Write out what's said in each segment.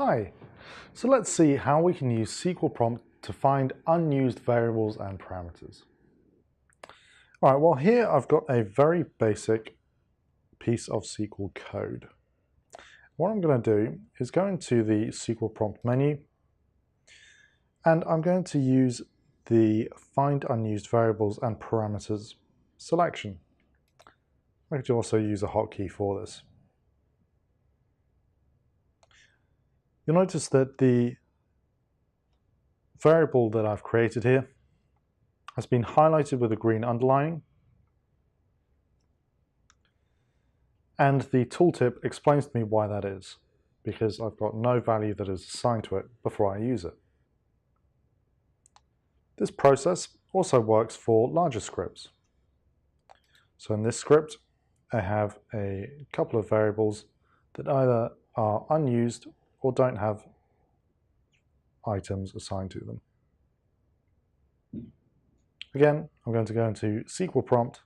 Hi, so let's see how we can use SQL prompt to find unused variables and parameters. All right, well here I've got a very basic piece of SQL code. What I'm going to do is go into the SQL prompt menu and I'm going to use the find unused variables and parameters selection. I could also use a hotkey for this. You'll notice that the variable that I've created here has been highlighted with a green underlining, and the tooltip explains to me why that is, because I've got no value that is assigned to it before I use it. This process also works for larger scripts. So in this script, I have a couple of variables that either are unused or don't have items assigned to them. Again, I'm going to go into SQL prompt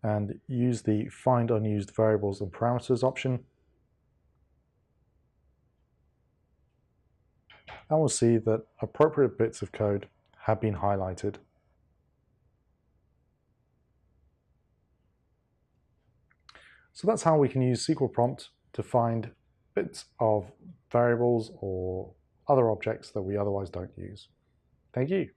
and use the find unused variables and parameters option. And we'll see that appropriate bits of code have been highlighted. So that's how we can use SQL prompt to find bits of variables or other objects that we otherwise don't use. Thank you.